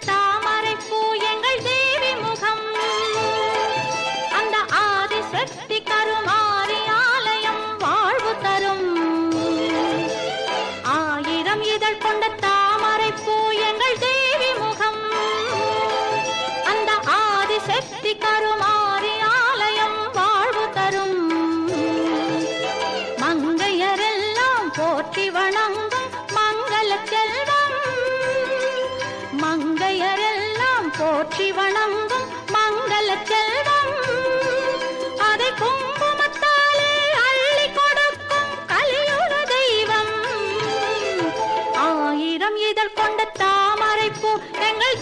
தாமரை பூ எங்கள் தேவி முகம். அந்த ஆதிசக்தி கருமாரி ஆலயம் வாழ்வு தரும். ஆயிரம் இதழ் கொண்ட தாமரை பூ எங்கள் தேவி முகம். அந்த ஆதிசக்தி கருமாரி ஆலயம் வாழ்வு தரும். மங்கையரெல்லாம் போற்றி வணங்கும் மங்கள செல்வம். மங்கையரெல்லாம் போற்றி வணங்கும் மங்கள செல்வம். அதை குங்குமத்தாலே அள்ளி கொடுக்கும் கலியுக தெய்வம். ஆயிரம் இதழ் கொண்ட தாமரை பூ எங்கள்